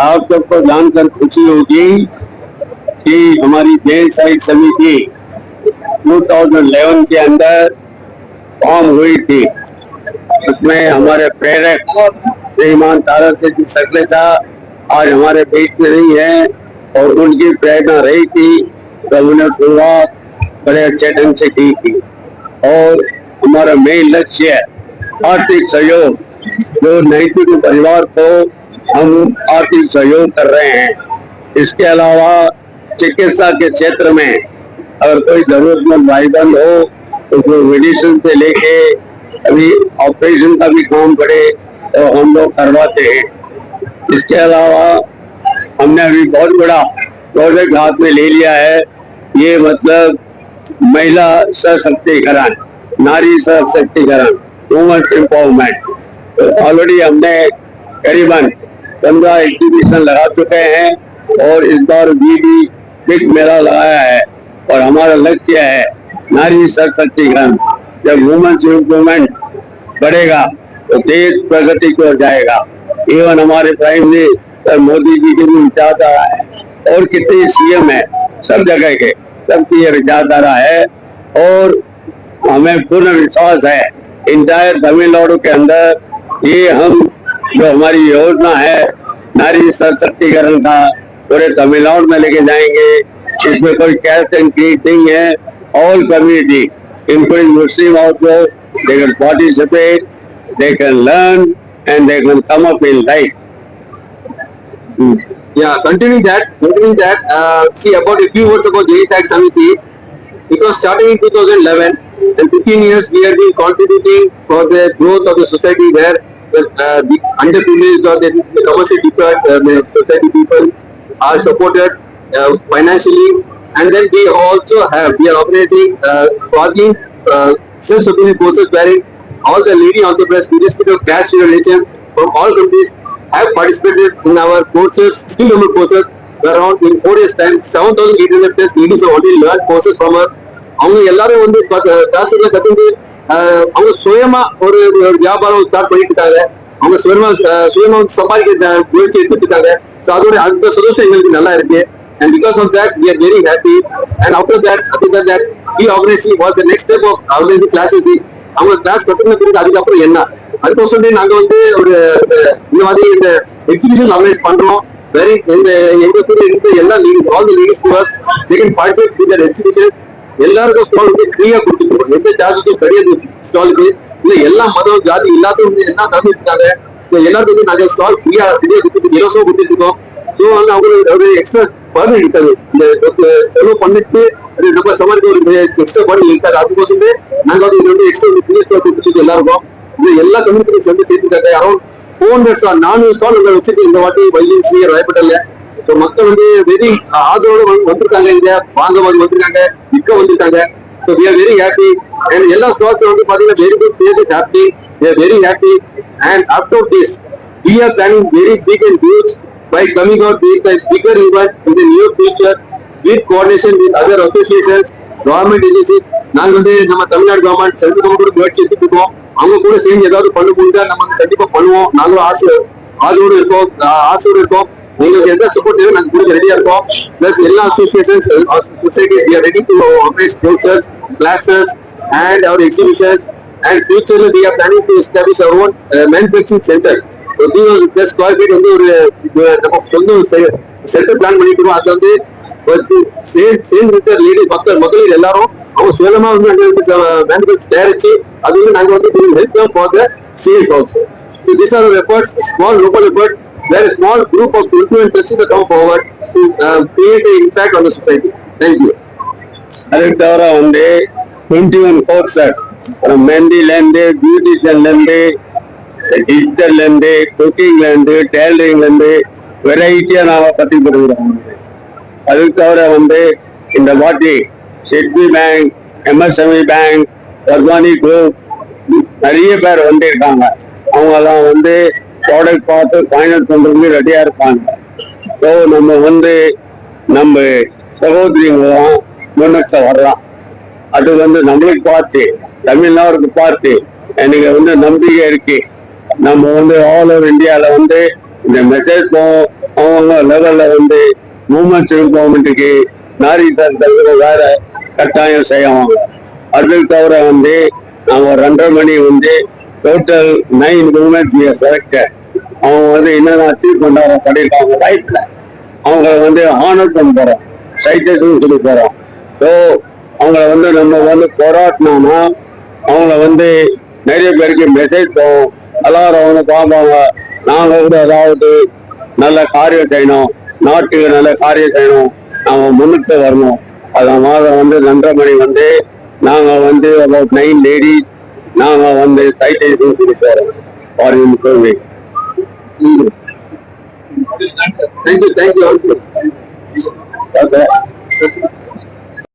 आप सबको जानकर खुशी होगी कि हमारी जैन साइड समिति 2011 के अंदर फॉर्म हुई थी। उसमें हमारे प्रेरक श्रीमान तारा जी सकले था, आज हमारे बीच में नहीं है, और उनकी प्रेरणा रही थी तो उन्हें शुरुआत बड़े अच्छे ढंग से की थी। और हमारा मेन लक्ष्य आर्थिक सहयोग, जो 92 परिवार को हम आर्थिक सहयोग कर रहे हैं। इसके अलावा चिकित्सा के क्षेत्र में अगर कोई जरूरतमंद भाई बंद हो तो मेडिसिन से लेके अभी ऑपरेशन का भी काम करे तो हम लोग करवाते हैं। इसके अलावा हमने अभी बहुत बड़ा प्रोजेक्ट हाथ में ले लिया है, ये मतलब महिला सशक्तिकरण, नारी सशक्तिकरण, वुमेन एम्पावरमेंट। तो ऑलरेडी हमने करीबन 15 एग्जीबिशन लगा चुके हैं और इस बार भी बिग मेला लगाया है। और हमारा लक्ष्य है नारी सशक्तिकरण। जब वुमेन एम्पावरमेंट बढ़ेगा तो देश प्रगति की ओर जाएगा। इवन हमारे प्राइम मिनिस्टर मोदी जी की भी विचारधारा है, और कितने सीएम है सब जगह के, सबकी ये विचारधारा है। और हमें पूर्ण विश्वास है इंटायर तमिलनाडु के अंदर ये हम जो हमारी योजना है नारी सशक्तिकरण का पूरे तमिलनाडु में लेके जाएंगे। इसमें कोई कैश एंड क्रीट नहीं है। All community including Muslim also they can participate, they can learn and they can come up in life. Yeah, continuing that, see, about a few words about JSAC Samiti. It was started in 2011 and 15 years we have been contributing for the growth of the society where the underprivileged or the commercially deprived society people are supported financially. And then we also we are organizing Swati self-sufficient courses wherein all the leading entrepreneurs, irrespective of caste religion, from all countries have participated in our courses, skill development courses. Around in 4 years time, 7,800 plus ladies have already learned courses from us. அவங்க எல்லாரும் வந்து கிளாஸஸ்ல கத்துட்டு அவங்க சுயமா ஒரு வியாபாரம் start பண்ணிட்டு இருக்காங்க. அவங்க சுயமா சம்பாதிக்க முயற்சி எடுத்துட்டு இருக்காங்க. ஸோ அதோட அந்த சந்தோஷம் எங்களுக்கு நல்லா இருக்கு. And because of that, we are very happy. And after that, we organizing was the next step of organizing classes. அவங்க கிளாஸ் கத்துக்கின பிறகு அதுக்கப்புறம் என்ன, அதுக்கோசம் நாங்க வந்து ஒரு இந்த மாதிரி இந்த எக்ஸிபிஷன் ஆர்கனைஸ் பண்றோம். வெரி எங்க கூட இருக்க எல்லா leaders, all the leaders to us they can participate in that exhibition. எல்லாருக்கும் ஸ்டால் வந்து ஃப்ரீயா கொடுத்துருக்கோம், எந்த சார்ஜஸும் கிடையாது ஸ்டாலுக்கு. இல்ல எல்லா மதம் ஜாதி எல்லாத்தையும் என்ன தந்து இருக்காங்க, எல்லாருக்கும் வந்து நாங்க ஸ்டால் ஃப்ரீயா கொடுத்துட்டு இலவசமா கொடுத்துட்டு இருக்கோம். ஸோ வந்து அவங்களுக்கு எக்ஸ்ட்ரா பர்ன் இருக்காது, இந்த செலவு பண்ணிட்டு நம்ம சமாளிக்க ஒரு எக்ஸ்ட்ரா பர்ன் இருக்காது. அதுக்கோசம் நாங்க வந்து இது வந்து எக்ஸ்ட்ரா ஃப்ரீ ஸ்டால் கொடுத்துட்டு எல்லாருக்கும் இது எல்லா கம்யூனிட்டிஸ் வந்து சேர்த்துருக்காங்க. அரௌண்ட் 400 ஸ்டால் நம்ம வச்சுட்டு இந்த வாட்டி வைஜென்சி ராயப்பேட்டையில. ஸோ மக்கள் வந்து வெரி ஆதரவோடு வந்திருக்காங்க, இங்க வாங்க வந்திருக்காங்க, விற்க வந்திருக்காங்க. So we are very happy. And எல்லா ஸ்டால்ஸ் வந்து பாத்தீங்கன்னா very good sales is happy, we are very happy. And after this we are planning very big and huge by coming out with a bigger event in the near future with coordination with other associations, government agencies. நாங்க வந்து நம்ம Tamil Nadu government, central government முயற்சி எடுத்துட்டு இருக்கோம். அவங்க கூட சேர்ந்து ஏதாவது பண்ண முடிஞ்சா நம்ம கண்டிப்பா பண்ணுவோம். நாங்களும் ஆசையோடு இருக்கோம். உங்களுக்கு எந்த சப்போர்ட் தேவை நாங்க கொடுக்க ரெடியா இருக்கோம். பிளஸ் எல்லா associations, society we are ready to organize courses, classes and our exhibitions. And future we are planning to establish our own manufacturing center. Square feet வந்து ஒரு நம்ம சொந்த சென்டர் பிளான் பண்ணிட்டு இருக்கோம். அது வந்து சேர்ந்து இருக்கிற லேடி மக்கள் எல்லாரும் அவங்க சுயமா வந்து மேனுஃபேக்சர் தயாரிச்சு அது வந்து நாங்க வந்து help for the sales also. So these are the efforts, small local effort, where a small group of influent persons come forward to create an impact on the society. Thank you. அதுக்கு தவிர வந்து 21 courses மெஹந்தில இருந்து, பியூட்டிஷியன்ல இருந்து, டிஜிட்டல்ல இருந்து, குக்கிங்ல இருந்து, டெய்லரிங்ல இருந்து வெரைட்டியா நாம கத்தி கொடுக்குறோம். அதுக்கு தவிர வந்து இந்த வாட்டி சிட்பி பேங்க், எம்எஸ்எம்இ பேங்க், வர்வானி குரூப் நிறைய பேர் வந்திருக்காங்க. அவங்க எல்லாம் வந்து ப்ராடக்ட் பார்த்து ஃபைனல் பண்றதுக்கு ரெடியா இருப்பாங்க. ஸோ நம்ம வந்து நம்ம சகோதரிங்களாம் முன்னெட்ட வரலாம். அது வந்து நம்மளுக்கு பார்த்து, தமிழ்நாடுக்கு பார்த்து எனக்கு வந்து நம்பிக்கை இருக்கு. நம்ம வந்து ஆல் ஓவர் இந்தியாவில் வந்து இந்த மெசேஜ் அவங்க லெவல்ல வந்து மூமெண்ட் கவர்மெண்ட்டுக்கு நாரிசார் தலைவர் வேற கட்டாயம் செய்வாங்க. அது தவிர வந்து நாங்க 2:30 மணி வந்து டோட்டல் 9 மூமெண்ட்ஸ் செலக்டட். அவங்க வந்து என்னென்ன அச்சீவ்மெண்ட் அவங்க பண்ணியிருக்காங்க லைஃப்ல அவங்க வந்து ஆனர் பண்ண போறோம், சைட்டேஷன் சொல்லி போறோம். ஸோ அவங்கள வந்து நம்ம வந்து போராட்டினோம்னா அவங்கள வந்து நிறைய பேருக்கு மெசேஜ் போகும். எல்லாரும் அவங்க பார்ப்பாங்க, நாங்க கூட ஏதாவது நல்ல காரியம் செய்யணும், நாட்டுக்கு நல்ல காரியம் செய்யணும், நாங்க முன்னுக்கு வரணும். அதனால வந்து 2:30 மணி வந்து நாங்க வந்து அபவுட் 9 லேடிஸ் நாங்க வந்து சைட்டேஷன் சொல்லி போறோம். ஃபாரின் கோவில். Thank you also. Okay.